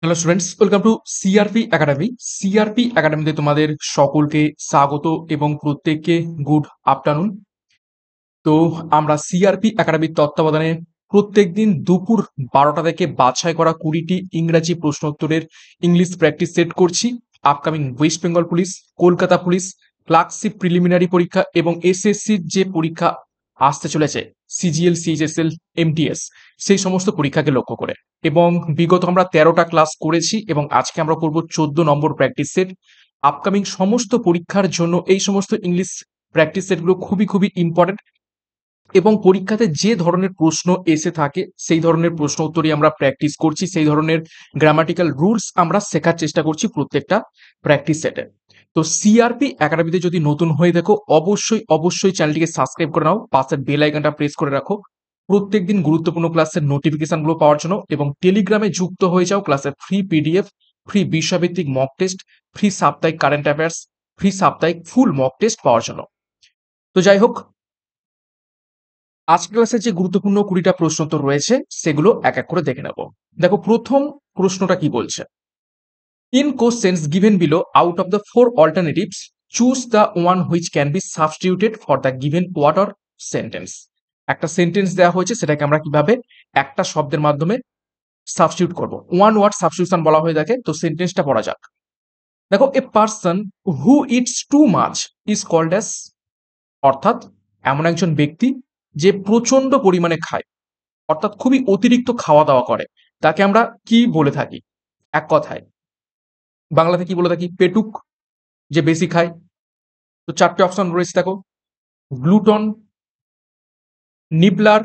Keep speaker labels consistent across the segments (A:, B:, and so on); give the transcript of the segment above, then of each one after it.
A: Hello students, welcome to CRP academy. CRP একাডেমিতে তোমাদের সকলকে স্বাগত এবং প্রত্যেককে গুড আফটারনুন। তো আমরা সিআরপি একাডেমির তত্ত্বাবধানে প্রত্যেকদিন দুপুর 12টা থেকে বাছাই করা 20টি ইংরাজি প্রশ্নোত্তরের ইংলিশ প্র্যাকটিস সেট করছি। Upcoming West Bengal police, Kolkata police, clerkship preliminary পরীক্ষা এবং এসএসসির যে পরীক্ষা আসতে চলেছে, সিজিএল, সিএইচএসএল, এমটিএস, সেই সমস্ত পরীক্ষাকে লক্ষ্য করে। এবং বিগত আমরা 13টা ক্লাস করেছি এবং আজকে আমরা করব 14 নম্বর প্র্যাকটিস সেট। আপকামিং সমস্ত পরীক্ষার জন্য এই সমস্ত ইংলিশ প্র্যাকটিস সেটগুলো খুবই খুবই ইম্পর্টেন্ট এবং পরীক্ষাতে যে ধরনের প্রশ্ন এসে থাকে সেই ধরনের প্রশ্ন উত্তরই আমরা প্র্যাকটিস করছি, সেই ধরনের গ্রামাটিক্যাল রুলস আমরা শেখার চেষ্টা করছি প্রত্যেকটা প্র্যাকটিস সেটে। তো সিআরপি একাডেমিতে যদি নতুন হয়ে দেখো, অবশ্যই অবশ্যই চ্যানেলটিকে সাবস্ক্রাইব করে নাও, পাশের বেল আইকনটা প্রেস করে রাখো প্রত্যেকদিন গুরুত্বপূর্ণ ক্লাসের নোটিফিকেশনগুলো পাওয়ার জন্য, এবং টেলিগ্রামে যুক্ত হয়ে যাও ক্লাসের ফ্রি পিডিএফ, ফ্রি বিষয়ভিত্তিক মক টেস্ট, ফ্রি সাপ্তাহিক কারেন্ট অ্যাফেয়ার্স, ফ্রি সাপ্তাহিক ফুল মক টেস্ট পাওয়ার জন্য। তো যাই হোক, আজকের ক্লাসে যে গুরুত্বপূর্ণ 20টা প্রশ্নোত্তর রয়েছে সেগুলো এক এক করে দেখে নেব। দেখো, প্রথম প্রশ্নটা কি বলছে। In questions given below, out of the four alternatives choose the one which can be substituted for the given word or sentence. একটা সেন্টেন্স দেওয়া হয়েছে, সেটাকে আমরা কিভাবে একটা শব্দের মাধ্যমে সাবস্টিটিউট করব, ওয়ান ওয়ার্ড সাবস্টিটিউশন বলা হয়ে থাকে। তো সেন্টেন্সটা পড়া যাক। দেখো, a person who eats too much is called as, অর্থাৎ এমন একজন ব্যক্তি যে প্রচন্ড পরিমাণে খায়, অর্থাৎ খুবই অতিরিক্ত খাওয়া দাওয়া করে, তাকে আমরা কি বলে থাকি? এক কথায় বাংলাতে কি বলে থাকি? পেটুক, যে বেশি খায়। তো চারটে অপশন রয়েছে দেখো, গ্লুটন, নিবলার,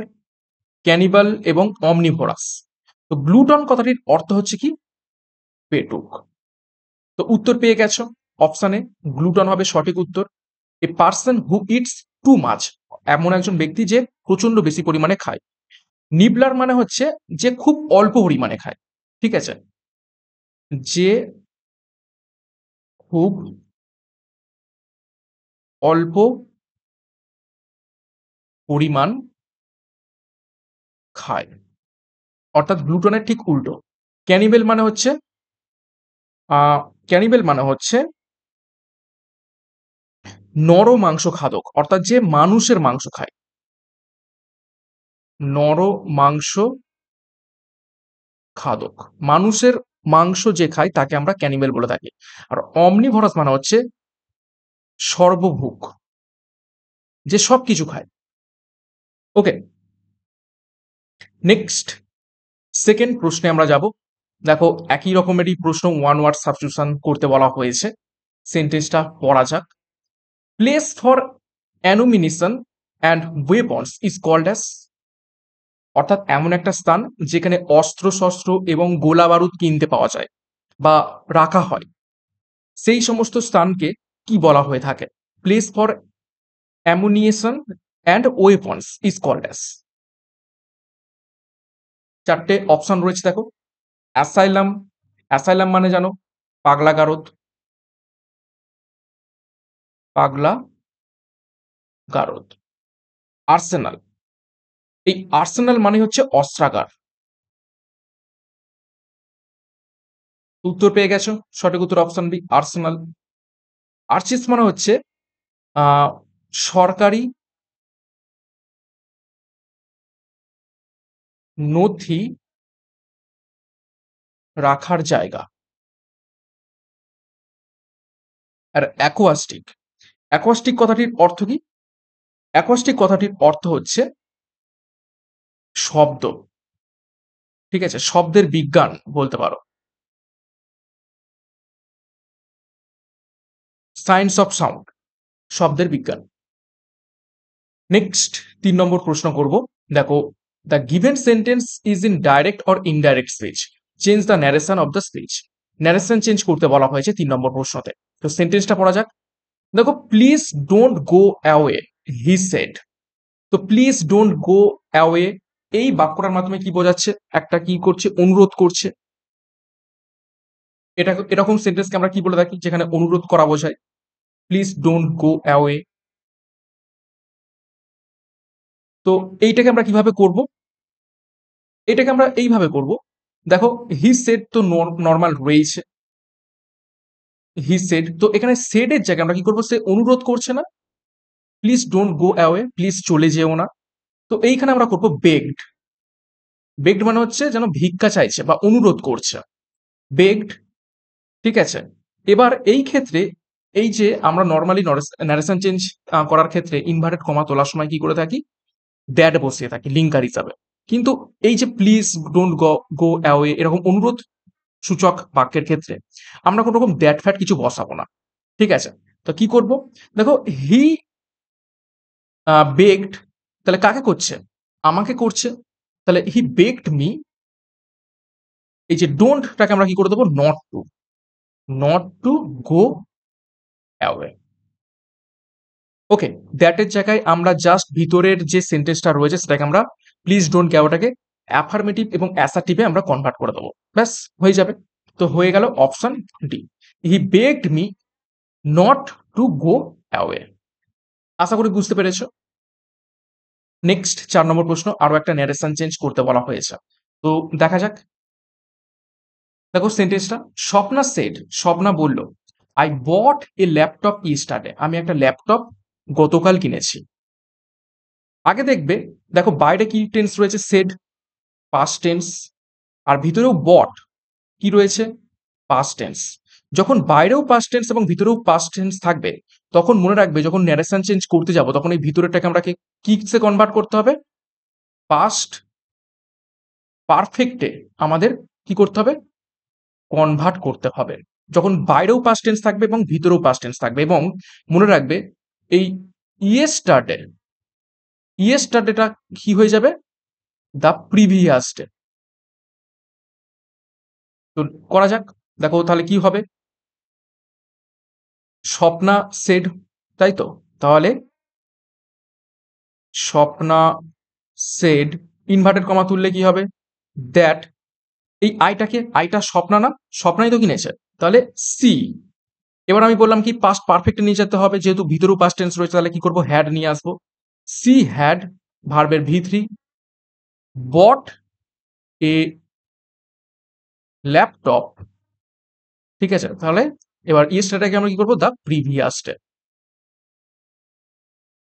A: ক্যানিবাল এবং অমনিভোরাস। তো গ্লুটন কথাটির অর্থ হচ্ছে কি? পেটুক। তো উত্তর পেয়ে গেছো, অপশানে গ্লুটন হবে সঠিক উত্তর। এ person who eats too much, এমন একজন ব্যক্তি যে প্রচন্ড বেশি পরিমাণে খায়। নিবলার মানে হচ্ছে যে খুব অল্প পরিমাণে খায়, ঠিক আছে, যে খুব অল্প পরিমাণ খায়, অর্থাৎ গ্লুটনের ঠিক উল্টো। ক্যানিবেল মানে হচ্ছে আহ ক্যানিবেল মানে হচ্ছে নর মাংস খাদক, অর্থাৎ যে মানুষের মাংস খায়, নর মাংস খাদক, মানুষের মাংস যে খায় তাকে আমরা ক্যানিবেল বলে থাকি। আর অমনিভরাস মানে হচ্ছে সর্বভুক, যে সবকিছু খায়। ওকে, নেক্সট সেকেন্ড প্রশ্নে আমরা যাব। দেখো, একই রকমেরই প্রশ্ন, ওয়ান ওয়ার্ড সাবস্টিটিউশন করতে বলা হয়েছে। সেন্টেন্সটা পড়া যাক। Place for ammunition and weapons is called as, অর্থাৎ এমন একটা স্থান যেখানে অস্ত্র শস্ত্র এবং গোলা বারুদ কিনতে পাওয়া যায় বা রাখা হয়, সেই সমস্ত স্থানকে কি বলা হয়ে থাকে? Place for ammunition and weapons is called as. চারটে অপশন রয়েছে দেখো। অ্যাসাইলাম, অ্যাসাইলাম মানে জানো পাগলা গারদ, পাগলা গারদ। আর্সেনাল, এই আর্সেনাল মানে হচ্ছে অস্ত্রাগার। উত্তর পেয়ে গেছো, সঠিক উত্তর অপশন বি, আর্সেনাল। আর্চিস মানে হচ্ছে আহ সরকারি নথি রাখার জায়গা। আর অ্যাকোয়াস্টিক, অ্যাকোয়াস্টিক কথাটির অর্থ কি? অ্যাকোয়াস্টিক কথাটির অর্থ হচ্ছে শব্দ, ঠিক আছে, শব্দের বিজ্ঞান বলতে পারো, সায়েন্স অফ সাউন্ড, শব্দের বিজ্ঞান। নেক্সট 3 নম্বর প্রশ্ন করব। দেখো, the given sentence is in direct or indirect speech, change the narration of the speech. Narration change করতে বলা হয়েছে 3 নম্বর প্রশ্নতে। তো সেন্টেন্সটা পড়া যাক। দেখো, please don't go away he said. তো প্লিজ ডোন্ট গো অ্যাওয়ে, এই বাক্যটার মাধ্যমে কি বোঝাচ্ছে? একটা কি করছে? অনুরোধ করছে। এটা এরকম সেন্টেন্সকে আমরা কি বলে থাকি যেখানে অনুরোধ করা বোঝায়? Please don't go away. তো এইটাকে আমরা কিভাবে করব? এটাকে আমরা এইভাবে করব, দেখো হি সেড তো নর্মাল রয়েছে, হি সেড, তো এখানে সেড এর জায়গায় আমরা কি করবো, সে অনুরোধ করছে না, please don't go away, please চলে যেও না। তো এইখানে আমরা করবো বেগড। বেগড মানে হচ্ছে যেন ভিক্ষা চাইছে বা অনুরোধ করছে, বেগড। ঠিক আছে, এবার এই ক্ষেত্রে এই যে আমরা নর্মালি ন্যারেশন চেঞ্জ করার ক্ষেত্রে ইনভার্টেড কমা তোলার সময় কি করে থাকি, দ্যাট বসিয়ে থাকি লিঙ্কার হিসাবে। কিন্তু এই যে প্লিজ ডোন্ট গো অ্যাওয়ে এরকম অনুরোধ সূচক বাক্যের ক্ষেত্রে আমরা কোনো রকম দ্যাট ফ্যাট কিছু বসাবো না। ঠিক আছে, তো কি করব, দেখো হি বেগড, তাহলে কাকে করছে, আমাকে করছে, তাহলে হি বেগড মি, এই যে ডোন্টটাকে আমরা কি করে দেবো, নট টু গো অ্যাওয়ে। ওকে, দ্যাটের জায়গায় আমরা জাস্ট ভিতরের যে সেন্টেন্সটা রয়েছে সেটাকে আমরা প্লিজ ডোন্ট অ্যাওয়েটাকে অ্যাফার্মেটিভ এবং অ্যাসার্টিভে আমরা কনভার্ট করে দেবো, ব্যাস হয়ে যাবে। তো হয়ে গেল option D, he begged me not to go away. আশা করি বুঝতে পেরেছো। নেক্সট 4 নম্বর প্রশ্ন, আরো একটা ন্যারেশন চেঞ্জ করতে বলা হয়েছে, তো দেখা যাক। দেখো সেন্টেন্সটা, স্বপ্না সেড, স্বপ্না বলল, আই বট এ ল্যাপটপ ইস্টারডে, আমি একটা ল্যাপটপ গতকাল কিনেছি। আগে দেখবে, দেখো বাইরে কি টেন্স রয়েছে, সেড, পাস্ট টেন্স, আর ভিতরেও বট কি রয়েছে, পাস্ট টেন্স। যখন বাইরেও পাস্ট টেন্স এবং ভিতরেও পাস্ট টেন্স থাকবে, তখন মনে রাখবে যখন ন্যারেশন চেঞ্জ করতে যাব তখন এই ভিতরেরটাকে আমরা কিসে কনভার্ট করতে হবে, পাস্ট পারফেক্টে আমাদের কি করতে হবে, কনভার্ট করতে হবে। যখন বাইরেও পাস্ট টেন্স থাকবে এবং ভিতরেও পাস্ট টেন্স থাকবে, এবং মনে রাখবে এই ইয়েস্টারডে, ইয়েস্টারডেটা কি হয়ে যাবে, দ্য প্রিভিয়াস ডে। তো করা যাক, দেখো তাহলে কি হবে, স্বপ্না সেড, তাই তো, তাহলে স্বপ্না সেড ইনভার্টেড কমা তুললে কি হবে, দ্যাট, এই আইটা স্বপ্না না, স্বপ্নাই তো কিনেছে, তাহলে সি। এবার আমি বললাম কি পাস্ট পারফেক্টে নিয়ে যেতে হবে, যেহেতু ভিতরেও পাস্ট টেন্স রয়েছে, তাহলে কি করবো, হ্যাড নিয়ে আসবো, সি হ্যাড ভার্বের ভি3 বট এ ল্যাপটপ। ঠিক আছে, তাহলে এবার ইয়েস্টারডেকে আমরা কি করবো, দ্য প্রিভিয়াস ডে।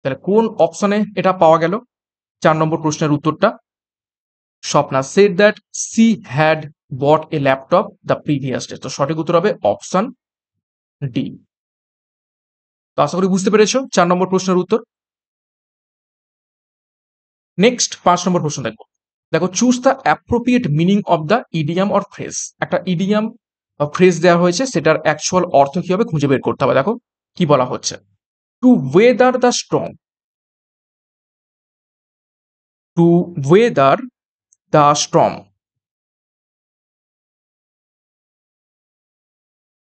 A: তাহলে কোন অপশনে এটা পাওয়া গেল, 4 নম্বর প্রশ্নের উত্তরটা, Swapna said that she had bought a laptop the previous day. তো সঠিক উত্তর হবে অপশন ডি। তো আশা করি বুঝতে পেরেছো 4 নম্বর প্রশ্নের উত্তর। নেক্সট 5 নম্বর প্রশ্ন দেখো, দেখো choose the appropriate meaning of the idiom or phrase. একটা ইডিয়াম বা ফ্রেজ দেওয়া হয়েছে, সেটার অ্যাকচুয়াল অর্থ কি হবে খুঁজে বের করতে হবে। দেখো কি বলা হচ্ছে, to weather the storm, to weather the storm,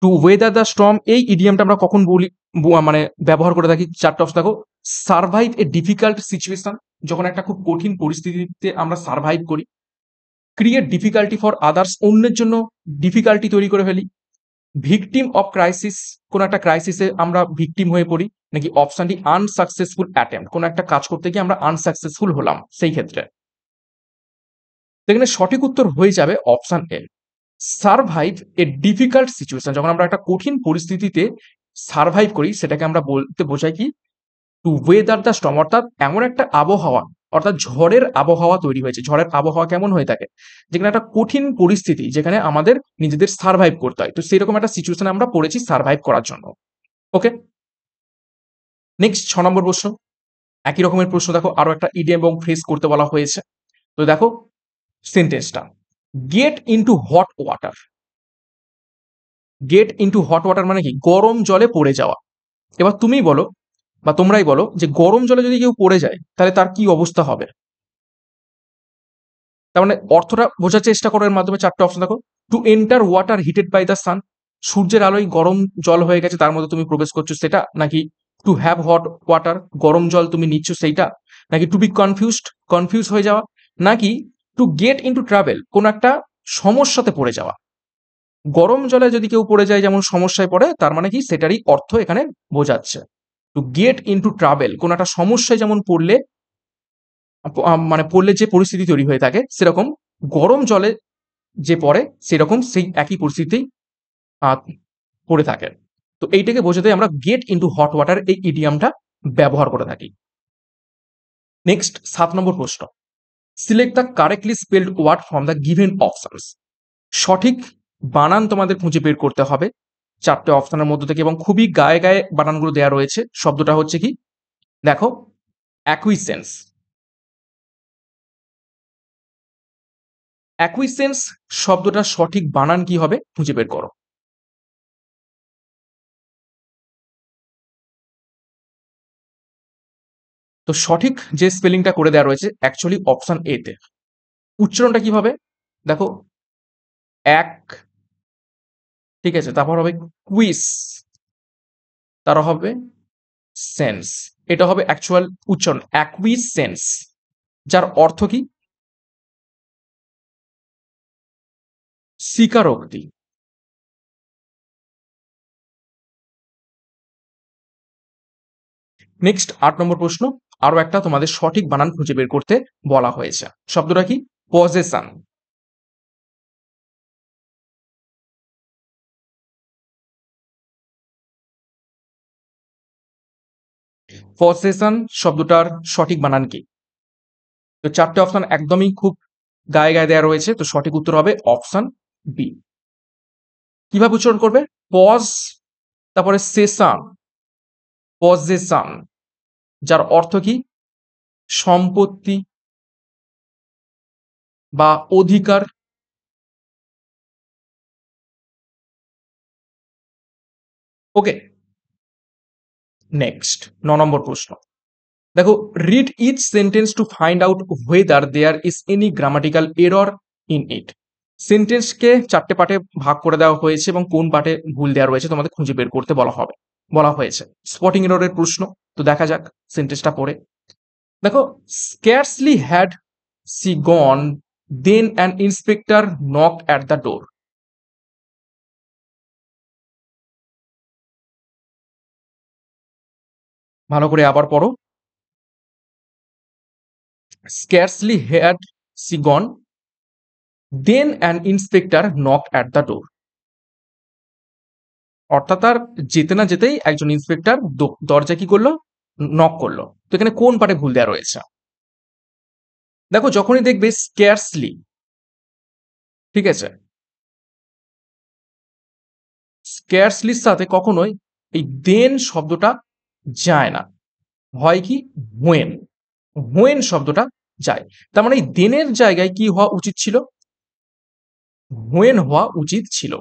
A: to weather the storm এই ইডিয়ামটা আমরা কখন বলি, মানে ব্যবহার করে থাকি, 4টা অপশন দেখো, সার্ভাইভ এ ডিফিকাল্ট সিচুয়েশন, যখন একটা খুব কঠিন পরিস্থিতিতে আমরা সার্ভাইভ করি, ক্রিয়েট ডিফিকাল্টি ফর আদার্স, অন্যের জন্য ডিফিকাল্টি তৈরি করে ফেলি, ভিকটিম অফ ক্রাইসিস, কোন একটা ক্রাইসিসে আমরা ভিকটিম হয়ে পড়ি, নাকি অপশনটি আনসাকসেসফুল অ্যাটেম্প্ট, কোন একটা কাজ করতে গিয়ে আমরা আনসাকসেসফুল হলাম সেই ক্ষেত্রে। এখানে সঠিক উত্তর হয়ে যাবে option A, survive A difficult situation. যখন আমরা একটা কঠিন পরিস্থিতিতে সার্ভাইভ করি, সেটাকে আমরা বলতে বোঝাই কি, টু ওয়েদার দ্য স্টর্ম, অর্থাৎ এমন একটা আবহাওয়া, অর্থাৎ ঝড়ের আবহাওয়া তৈরি হয়েছে। ঝড়ের আবহাওয়া কেমন হয়ে থাকে, যেখানে একটা কঠিন পরিস্থিতি, যেখানে আমাদের নিজেদের সার্ভাইভ করতে হয়, তো সেরকম একটা সিচুয়েশনে আমরা পড়েছি সার্ভাইভ করার জন্য। ওকে, নেক্সট 6 নম্বর প্রশ্ন, একই রকমের প্রশ্ন দেখো, আরো একটা ইডিয়াম এবং ফ্রেজ করতে বলা হয়েছে। তো দেখো সেন্টেন্সটা, gate into hot water, gate into hot water মানে কি, গরম জলে পড়ে যাওয়া। এবার তুমি বলো বা তোমরাই বলো যে গরম জলে যদি কেউ পড়ে যায় তাহলে তার কি অবস্থা হবে। তার মানে অর্থটা বোঝার চেষ্টা করো এর মাধ্যমে, 4টে অপশন দেখো, to enter water heated by the sun, সূর্যের আলোয় গরম জল হয়ে গেছে তার মধ্যে তুমি প্রবেশ করছো সেটা, নাকি টু হ্যাভ হট ওয়াটার, গরম জল তুমি নিচ্ছ সেইটা, নাকি টু বি কনফিউজ হয়ে যাওয়া, নাকি টু গেট ইনটু ট্রাভেল, কোন একটা সমস্যাতে পড়ে যাওয়া। গরম জলে যদি কেউ পড়ে যায় যেমন সমস্যায় পড়ে, তার মানে কি সেটারই অর্থ এখানে বোঝাচ্ছে। টু গেট ইনটু ট্রাভেল, কোন একটা সমস্যায় যেমন পড়লে, মানে পড়লে যে পরিস্থিতি তৈরি হয়ে থাকে, সেরকম গরম জলে যে পড়ে সেরকম সেই একই পরিস্থিতিতেই পড়ে থাকে। তো এইটাকে বোঝাতে আমরা গেট ইনটু হট ওয়াটার এই ইডিয়ামটা ব্যবহার করে থাকি। নেক্সট 7 নম্বর প্রশ্ন। Select the correctly spelled word from the given options. সঠিক বানান তোমাদের খুঁজে বের করতে হবে 4টে অপশনের মধ্য থেকে, এবং খুবই গায়ে গায়ে বানানগুলো দেওয়া রয়েছে। শব্দটা হচ্ছে কি, দেখো, অ্যাকুইসেন্স। অ্যাকুইসেন্স শব্দটার সঠিক বানান কি হবে খুঁজে বের করো। তো সঠিক যে স্পেলিংটা করে দেওয়া রয়েছে অ্যাকচুয়ালি অপশন এ তে। উচ্চারণটা কিভাবে, দেখো, এক, ঠিক আছে, তারপর হবে কুইস, তারপর হবে সেন্স। এটা হবে অ্যাকচুয়াল উচ্চারণ, অ্যাকুইসেন্স, যার অর্থ কি, স্বীকারোক্তি। নেক্সট 8 নম্বর প্রশ্ন। আরো একটা তোমাদের সঠিক বানান খুঁজে বের করতে বলা হয়েছে। শব্দটা কি, পজেশন। পজেশন শব্দটার সঠিক বানান কি? তো 4টে অপশন একদমই খুব গায়ে গায়ে দেওয়া রয়েছে, তো সঠিক উত্তর হবে অপশন বি। কিভাবে উচ্চারণ করবে, পজ, তারপরে সেশন, পজেশন, যার অর্থ কি, সম্পত্তি বা অধিকার। ওকে, নেক্সট 9 নম্বর প্রশ্ন। দেখো, read each sentence to find out whether there is any grammatical error in it. সেন্টেন্সকে 4টে পার্টে ভাগ করে দেওয়া হয়েছে এবং কোন পার্টে ভুল দেওয়া রয়েছে তোমাদের খুঁজে বের করতে বলা হয়েছে। স্পটিং এররের প্রশ্ন। তো দেখা যাক সেন্টেন্সটা পড়ে। দেখো, scarcely had she gone then an inspector knock at the door. ভালো করে আবার পড়ো। Scarcely had she gone then an inspector knock at the door. অর্থাৎ তার যেতে না যেতেই একজন ইন্সপেক্টর দরজা কি করলো, নক করলো। তো এখানে কোন পার্টে ভুল দেওয়া রয়েছে, দেখো, যখনই দেখবে স্ক্যারসলি, ঠিক আছে, স্ক্যারসলির সাথে কখনোই এই দেন শব্দটা যায় না, হয় কি, হোয়েন, হোয়েন শব্দটা যায়। তার মানে এই দেনের জায়গায় কি হওয়া উচিত ছিল, হোয়েন হওয়া উচিত ছিল।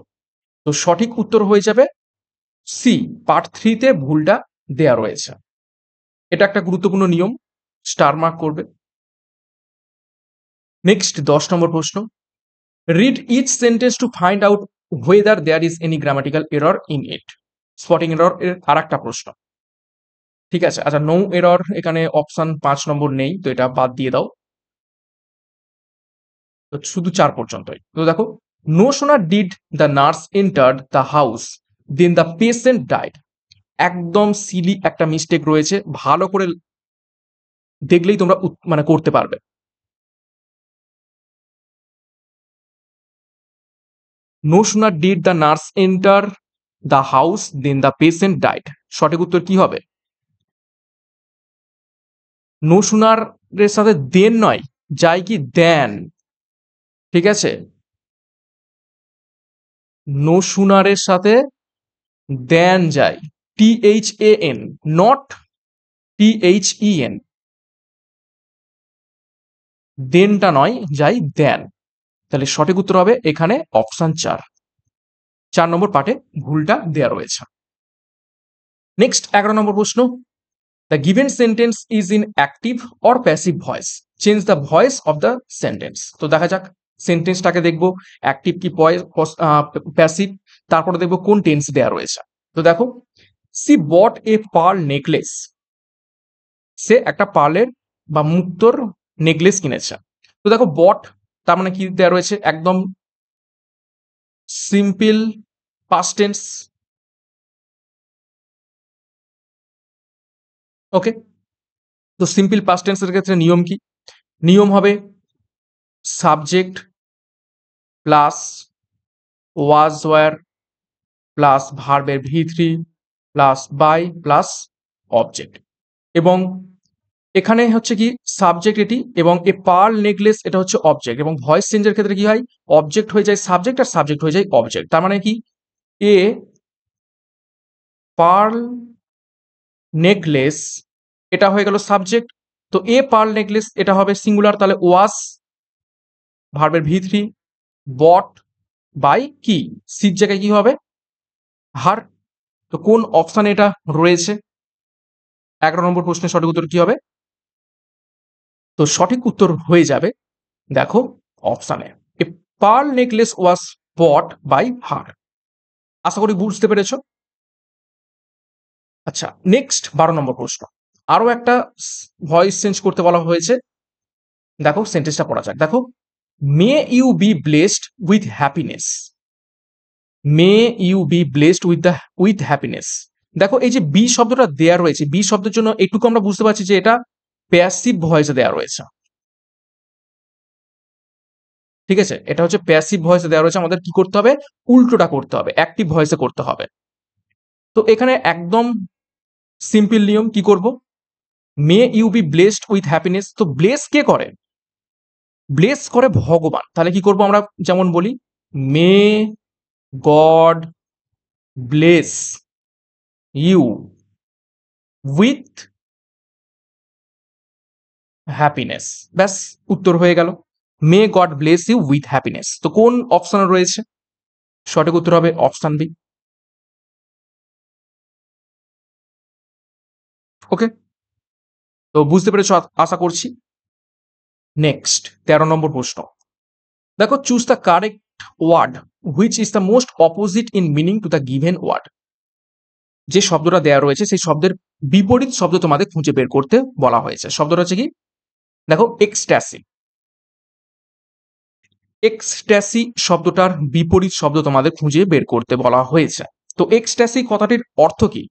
A: তো সঠিক উত্তর হয়ে যাবে সি, পার্ট 3 তে ভুলটা দেয়া রয়েছে। এটা একটা গুরুত্বপূর্ণ নিয়ম, স্টার মার্ক করবে। নেক্সট 10 নম্বর প্রশ্ন। Read each sentence to find out whether there is any grammatical error in it. Spotting error এর আর একটা প্রশ্ন, ঠিক আছে। আচ্ছা, নো এরর এখানে অপশন 5 নম্বর নেই, তো এটা বাদ দিয়ে দাও। তো শুধু 4 পর্যন্তই। তো দেখো, no sooner did the nurse entered the house then the patient died. একদম সিলি একটা মিস্টেক রয়েছে, ভালো করে দেখলেই তোমরা মানে করতে পারবে। No sooner did the nurse enter the house then the patient died. সঠিক উত্তর কি হবে, নো সোনার এর সাথে দেন নয়, যায় কি, দেন, ঠিক আছে। নো সুনারের সাথে দেন যায়, THAN, নট THEN। দেনটা নয়, যাই দেন। তাহলে সঠিক উত্তর হবে এখানে অপশন 4। 4 নম্বর পার্টে ভুলটা দেয়া রয়েছে। নেক্সট 11 নম্বর প্রশ্ন। The given sentence is in active or passive voice, change the voice of the sentence. তো দেখা যাক সেন্টেন্সটাকে দেখবো অ্যাক্টিভ কি প্যাসিভ, তারপরে দেখবো কোন টেন্স দেয়া রয়েছে। তো দেখো, সি বট এ পার্ল নেকলেস। সে একটা পার্লের বা মুক্তোর নেকলেস কিনেছে। তো দেখো, বট তার মানে কি দেওয়া রয়েছে, একদম সিম্পল পাস্ট টেন্স। ওকে, তো সিম্পল পাস্ট টেন্সের ক্ষেত্রে নিয়ম কি, নিয়ম হবে subject plus was wire plus ভার্বের V3 plus by plus object. এবং এখানে হচ্ছে কি সাবজেক্ট এটি, এবং এ পার্ল নেকলেস এটা হচ্ছে অবজেক্ট, এবং ভয়েস চেঞ্জের ক্ষেত্রে কি হয়, অবজেক্ট হয়ে যায় সাবজেক্ট আর সাবজেক্ট হয়ে যায় অবজেক্ট। তার মানে কি এ পার্ল নেকলেস এটা হয়ে গেল সাবজেক্ট, তো এ পার্ল নেকলেস এটা হবে সিঙ্গুলার, তাহলে ওয়াস ভার্বের V3 বট বাই কি সির জায়গায় কি হবে হার। তো কোন অপশানে এটা রয়েছে? 11 নম্বর প্রশ্নের সঠিক উত্তর কি হবে? তো সঠিক উত্তর হয়ে যাবে দেখো অপশানে, a pearl necklace was bought by her. আশা করি বুঝতে পেরেছো। আচ্ছা, নেক্সট 12 নম্বর প্রশ্ন। আরো একটা ভয়েস চেঞ্জ করতে বলা হয়েছে। দেখো সেন্টেন্সটা পড়া যাক। দেখো, may you be blessed with happiness. May you be blessed with happiness. দেখো এই যে বি শব্দটা দেয়া রয়েছে, বি শব্দের জন্য এটুকু আমরা বুঝতে পারছি যে এটা প্যাসিভ ভয়েসে দেওয়া রয়েছে। ঠিক আছে, এটা হচ্ছে প্যাসিভ ভয়েসে দেওয়া রয়েছে, আমাদের কি করতে হবে, উল্টোটা করতে হবে, অ্যাক্টিভ ভয়েসে করতে হবে। তো এখানে একদম সিম্পল নিয়ম, কি করব, may you be blessed with happiness. তো ব্লেস কে করে? ব্লেস করে ভগবান। তাহলে কি করব আমরা, যেমন বলি may God bless you with happiness. ব্যাস, উত্তর হয়ে গেল, may God bless you with happiness. তো কোন অপশন রয়েছে? সঠিক উত্তর হবে অপশন বি। ওকে, তো বুঝতে পেরেছো আশা করছি। নেক্সট 13 নম্বর প্রশ্ন। দেখো, choose the correct word which is the most opposite in meaning to the given word. যে শব্দটা দেওয়া রয়েছে সেই শব্দের বিপরীত শব্দ তোমাদের খুঁজে বের করতে বলা হয়েছে। শব্দটা হচ্ছে কি, দেখো এক্সট্যাসি। এক্সট্যাসি শব্দটার বিপরীত শব্দ তোমাদের খুঁজে বের করতে বলা হয়েছে। তো এক্সট্যাসি কথাটির অর্থ কি?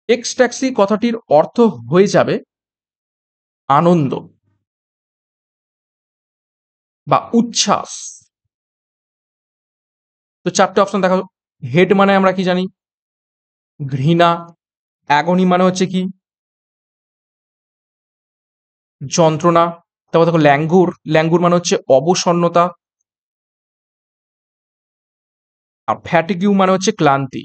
A: এক্সট্যাসি কথাটির অর্থ হয়ে যাবে আনন্দ বা উচ্ছ্বাস। তো চারটে অপশন দেখো। হেড মানে আমরা কি জানি, ঘৃণা। অ্যাগনি মানে হচ্ছে কি, যন্ত্রণা। তারপর দেখো ল্যাঙ্গুর, ল্যাঙ্গুর মানে হচ্ছে অবসন্নতা। আর ফ্যাটিকিউ মানে হচ্ছে ক্লান্তি।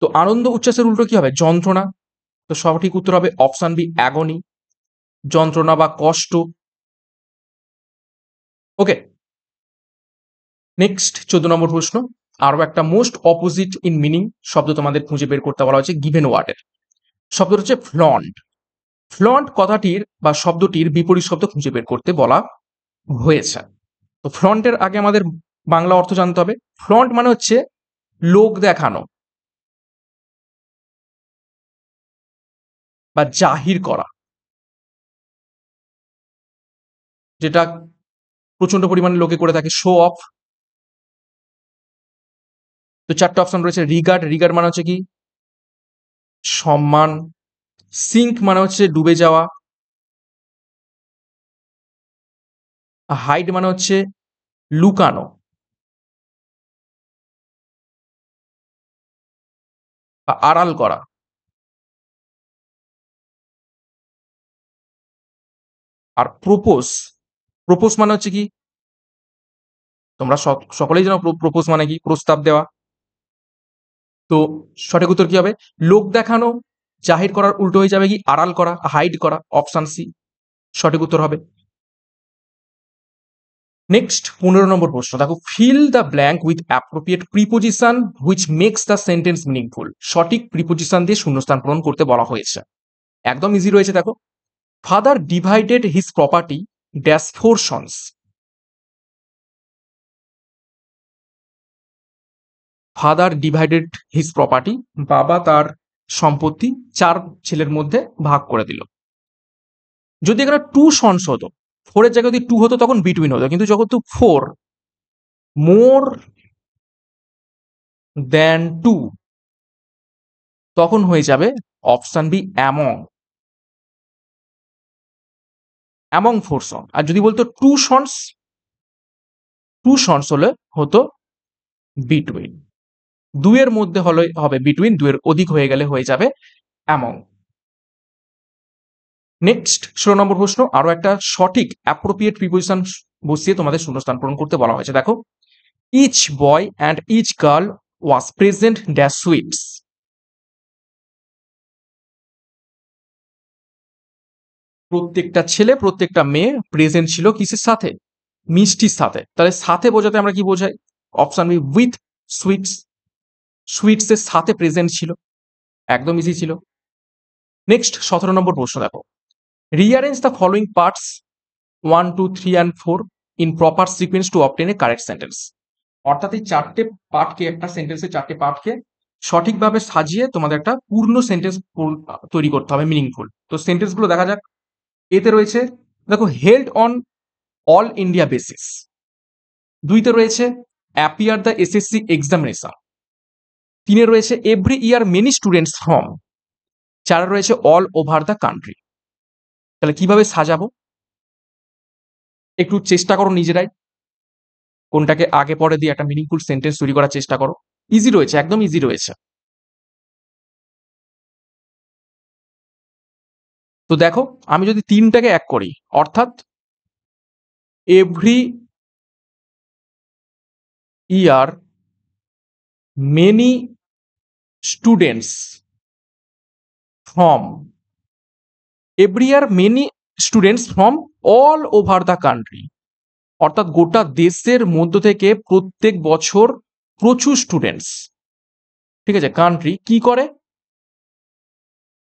A: তো আনন্দ উচ্ছ্বাসের উল্টো কি হবে, যন্ত্রণা। তো সঠিক উত্তর হবে অপশন বি, অ্যাগনি, যন্ত্রণা বা কষ্ট। ওকে, নেক্সট 14 নম্বর প্রশ্ন। আরো একটা মোস্ট অপোজিট ইন মিনিং শব্দ তোমাদের খুঁজে বের করতে বলা হয়েছে গিভেন ওয়ার্ডের। শব্দটা হচ্ছে ফ্লন্ট। ফ্লন্ট কথাটির বা শব্দটির বিপরীত শব্দ খুঁজে বের করতে বলা হয়েছে। তো ফ্রন্টের আগে আমাদের বাংলা অর্থ জানতে হবে। ফ্রন্ট মানে হচ্ছে লোক দেখানো বা জাহির করা, যেটা প্রচন্ড পরিমাণে লোকে করে থাকে, শো অফ। তো চারটে অপশন রয়েছে। রিগার্ড, রিগার্ড মানে হচ্ছে কি, সম্মান। সিঙ্ক মানে হচ্ছে ডুবে যাওয়া। হাইড মানে হচ্ছে লুকানো। বা আড়াল করা। আর প্রপোজ, প্রপোজ মানে হচ্ছে কি, তোমরা সকলেই জানো প্রপোজ মানে কি, প্রস্তাব দেওয়া। তো সঠিক উত্তর কি হবে, লোক দেখানো, জাহির করার উল্টো হয়ে যাবে কি, আড়াল করা, হাইড করা। অপশন সি সঠিক উত্তর হবে। নেক্সট 15 নম্বর প্রশ্ন। দেখো, fill the blank with appropriate preposition which makes the sentence meaningful. সঠিক প্রিপোজিশন দিয়ে শূন্যস্থান পূরণ করতে বলা হয়েছে। একদম ইজি রয়েছে। দেখো, father divided his property dash four sons. Father divided his property, বাবা তার সম্পত্তি 4 ছেলের মধ্যে ভাগ করে দিল। যদি এখানে টু সন্স হতো, ফোরের জায়গায় যদি টু হতো তখন বিটুইন হতো, কিন্তু যখন তো ফোর মোর দেন টু, তখন হয়ে যাবে option B, among. Among four sons. আর যদি বলতো টু সন্স হলে হতো বিটুইন। দুয়ের মধ্যে হলে হবে বিটুইন, দুয়ের অধিক হয়ে গেলে হয়ে যাবে অ্যামং। নেক্সট 16 নম্বর প্রশ্ন, আরো একটা সঠিক অ্যাপ্রোপ্রিয়েট প্রিপোজিশন বসিয়ে তোমাদের শূন্যস্থান পূরণ করতে বলা হয়েছে। দেখো, each boy and each girl was present the sweets. প্রত্যেকটা ছেলে প্রত্যেকটা মেয়ে প্রেজেন্ট ছিল কিসের সাথে? মিষ্টির সাথে। তাহলে সাথে বোঝাতে আমরা কি বোঝাই? Option B with sweets. Sweets এর সাথে প্রেজেন্ট ছিল, একদম ইজি ছিল। নেক্সট 17 নম্বর প্রশ্ন দেখো, rearrange the following parts 1, 2, 3 and 4 in proper sequence to obtain A correct sentence. অর্থাৎ এই চারটে পার্টকে, একটা সেন্টেন্সের চারটে পার্টকে সঠিকভাবে সাজিয়ে তোমাদের একটা পূর্ণ সেন্টেন্স তৈরি করতে হবে, মিনিংফুল। তো সেন্টেন্সগুলো দেখা যাক। এতে রয়েছে দেখো, held on all India basis. দুইতে রয়েছে অ্যাপিয়ার দ্য এসএসসি এক্সামিনেশন। তিনে রয়েছে every year many students from. চারে রয়েছে অল ওভার দ্য কান্ট্রি। তাহলে কিভাবে সাজাবো একটু চেষ্টা করো নিজেরাই, কোনটাকে আগে পরে দিয়ে একটা মিনিংফুল সেন্টেন্স তৈরি করার চেষ্টা করো। ইজি রয়েছে, একদম ইজি রয়েছে। তো দেখো, আমি যদি তিনটাকে এক করি, অর্থাৎ every year many students from, every year many students from all over the country. অর্থাৎ গোটা দেশের মধ্য থেকে প্রত্যেক বছর প্রচুর স্টুডেন্টস, ঠিক আছে, কান্ট্রি কি করে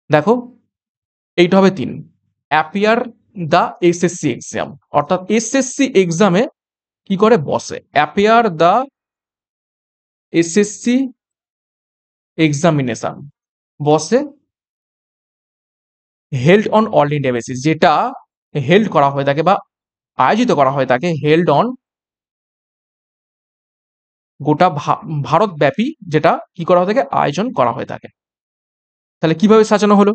A: দেখো, এইটা হবে 3, অ্যাপিয়ার দ্য এসএসসি এক্সাম। অর্থাৎ এসএসসি এক্সামে কি করে বসে, অ্যাপিয়ার দ্য এসএসসি এক্সামিনেশন বসে held on all India basis, যেটা হেল্ড করা হয়ে থাকে বা আয়োজিত করা হয়ে থাকে, হেল্ড অন গোটা ভারতব্যাপী, যেটা কি করা হয়ে থাকে, আয়োজন করা হয়ে থাকে। তাহলে কিভাবে সাজানো হলো,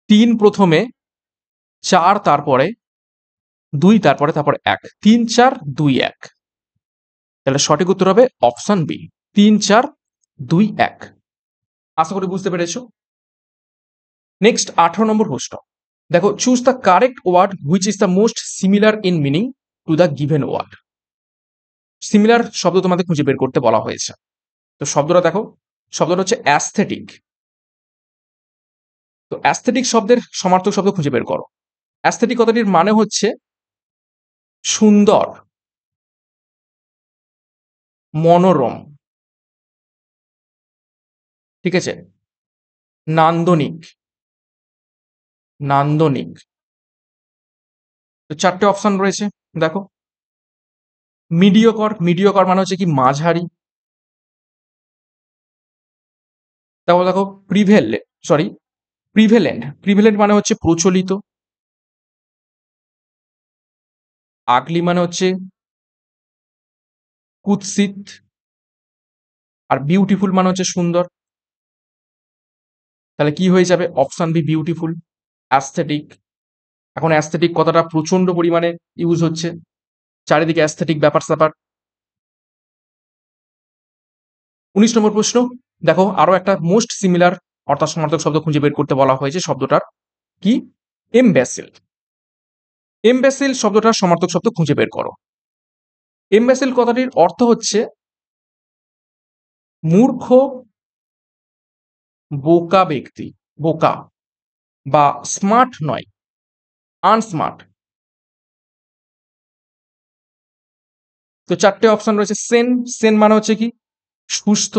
A: 3 প্রথমে, 4 তারপরে, 2 তারপরে, তারপরে 1, 3 4 2 1। তাহলে সঠিক উত্তর হবে অপশন বি, 3 4 2 1। আশা করি বুঝতে পেরেছো। নেক্সট 18 নম্বর প্রশ্ন দেখো, choose the correct word which is the most similar in meaning to the given word. Similar শব্দ তোমাদের খুঁজে বের করতে বলা হয়েছে। তো শব্দটা দেখো, শব্দটা হচ্ছে অ্যাস্থেটিক। তো অ্যাস্থেটিক শব্দের সমার্থক শব্দ খুঁজে বের করো। অ্যাস্থেটিক কথাটির মানে হচ্ছে সুন্দর, মনোরম, ঠিক আছে, নান্দনিক, নান্দনিক। তো 4টে অপশন রয়েছে দেখো। মিডিওকর, মিডিওকর মানে হচ্ছে কি, মাঝারি। তারপর দেখো প্রিভেলেন্ট, প্রিভেলেন্ট মানে হচ্ছে প্রচলিত। আগলি মানে হচ্ছে কুৎসিত। আর বিউটিফুল মানে হচ্ছে সুন্দর। তাহলে কি হয়ে যাবে, অপশন বি বিউটিফুল। অ্যাস্থেটিক, এখন অ্যাস্থেটিক কথাটা প্রচন্ড পরিমাণে ইউজ হচ্ছে, চারিদিকে অ্যাস্থেটিক ব্যাপার স্যাপার। 19 নম্বর প্রশ্ন দেখো, আরো একটা মোস্ট সিমিলার অর্থাৎ সমার্থক শব্দ খুঁজে বের করতে বলা হয়েছে। শব্দটার কি, এমব্যাসিল। এমব্যাসিল শব্দটার সমার্থক শব্দ খুঁজে বের করো। এমব্যাসিল কথাটির অর্থ হচ্ছে মূর্খ, বোকা ব্যক্তি, বোকা বা স্মার্ট নয়, আনস্মার্ট। তো 4টে অপশন রয়েছে। সেন, সেন মানে হচ্ছে কি, সুস্থ।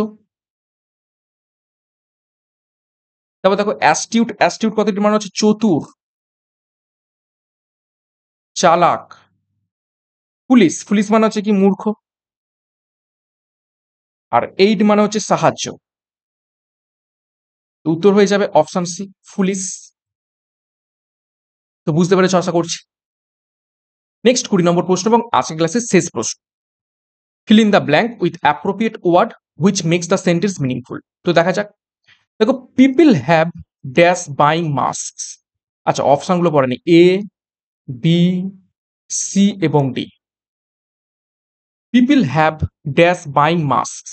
A: তারপর দেখো অ্যাস্টিউট, অ্যাস্টিউট কথাটির মানে হচ্ছে চতুর, চালাক। পুলিশ, পুলিশ মানে হচ্ছে কি, মূর্খ। আর এইড মানে হচ্ছে সাহায্য। উত্তর হয়ে যাবে অপশন সি, ফুলিশ। তো বুঝতে পেরেছো আশা করছি। নেক্সট 20 নম্বর প্রশ্ন এবং আজকের ক্লাসের শেষ প্রশ্ন, fill in the blank with appropriate word which makes the sentence meaningful. তো দেখা যাক। দেখো, people have dash buying mask. আচ্ছা, অপশনগুলো পড়েনি। এ, বি, সি এবং D. People have dash buying mask.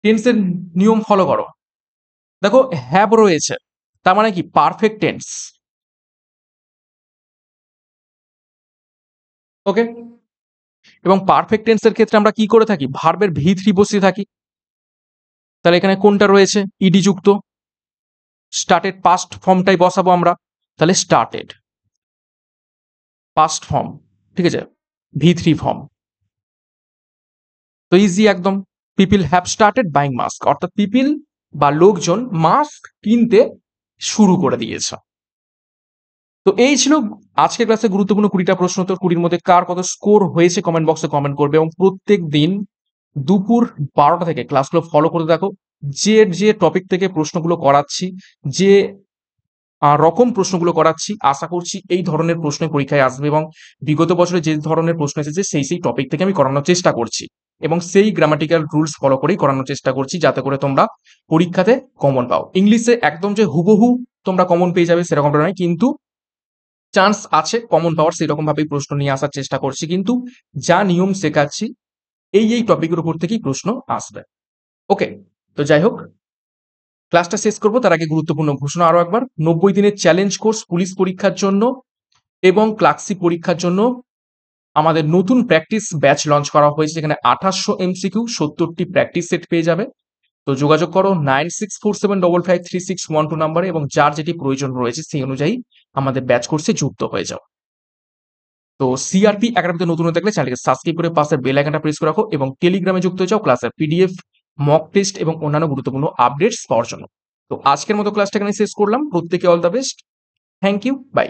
A: টেন্সের নিয়ম ফলো করো। দেখো হ্যাভ রয়েছে, তার মানে কি পারফেক্ট টেন্স। ওকে, এবং পারফেক্ট টেন্সের ক্ষেত্রে আমরা কি করে থাকি, ভার্বের ভি থ্রি বসিয়ে থাকি। তাহলে এখানে কোনটা রয়েছে, ইডি যুক্ত। স্টার্টেড পাস্ট ফর্মটাই বসাবো আমরা, তাহলে স্টার্টেড পাস্ট ফর্ম, ঠিক আছে, ভি থ্রি ফর্ম। তো ইজি একদম। People have started buying mask, অর্থাৎ পিপিল বা লোকজন মাস্ক কিনতে শুরু করে দিয়েছে। তো এই ছিল আজকের ক্লাসে গুরুত্বপূর্ণ 20টা প্রশ্ন। তো 20-র মধ্যে কার কত স্কোর হয়েছে কমেন্ট বক্সে কমেন্ট করবে, এবং প্রত্যেক দিন দুপুর 12টা থেকে ক্লাসগুলো ফলো করে দেখো। যে যে টপিক থেকে প্রশ্নগুলো করাচ্ছি, যে রকম প্রশ্নগুলো করাচ্ছি, আশা করছি এই ধরনের প্রশ্ন পরীক্ষায় আসবে, এবং বিগত বছরে যে ধরনের প্রশ্ন এসেছে সেই সেই টপিক থেকে আমি করানোর চেষ্টা করছি, এবং সেই গ্রামাটিক্যাল রুলস ফলো করেই করানোর চেষ্টা করছি, যাতে করে তোমরা পরীক্ষাতে কমন পাও। ইংলিশে একদম যে হুবহু তোমরা কমন পেয়ে যাবে সেরকমটা নয়, কিন্তু চান্স আছে কমন পাওয়ার, সেরকম ভাবেই প্রশ্ন নিয়ে আসার চেষ্টা করছি। কিন্তু যা নিয়ম শেখাচ্ছি এই টপিকের উপর থেকেই প্রশ্ন আসবে। ওকে, তো যাই হোক, ক্লাসটা শেষ করবো তার আগে গুরুত্বপূর্ণ ঘোষণা আরো একবার। 90 দিনের চ্যালেঞ্জ কোর্স পুলিশ পরীক্ষার জন্য এবং ক্লার্কশিপ পরীক্ষার জন্য আমাদের নতুন প্র্যাকটিস ব্যাচ লঞ্চ করা হয়েছে, যেখানে 2800 এমসিকিউ 70টি প্র্যাকটিস সেট পেয়ে যাবে। তো যোগাযোগ করো 9647553612 নাম্বারে, এবং যার যেটি প্রয়োজন রয়েছে সেই অনুযায়ী আমাদের ব্যাচ কোর্সে যুক্ত হয়ে যাও। তো সিআরপি একাডেমিতে নতুন হয়ে থাকলে চ্যানেলকে সাবস্ক্রাইব করে পাশের বেল আইকনটা প্রেস করে রাখো, এবং টেলিগ্রামে যুক্ত হয়ে যাও ক্লাসের পিডিএফ, মক টেস্ট এবং অন্যান্য গুরুত্বপূর্ণ আপডেটস পাওয়ার জন্য। তো আজকের মতো ক্লাসটা এখানে শেষ করলাম। প্রত্যেকে all the best. Thank you, by.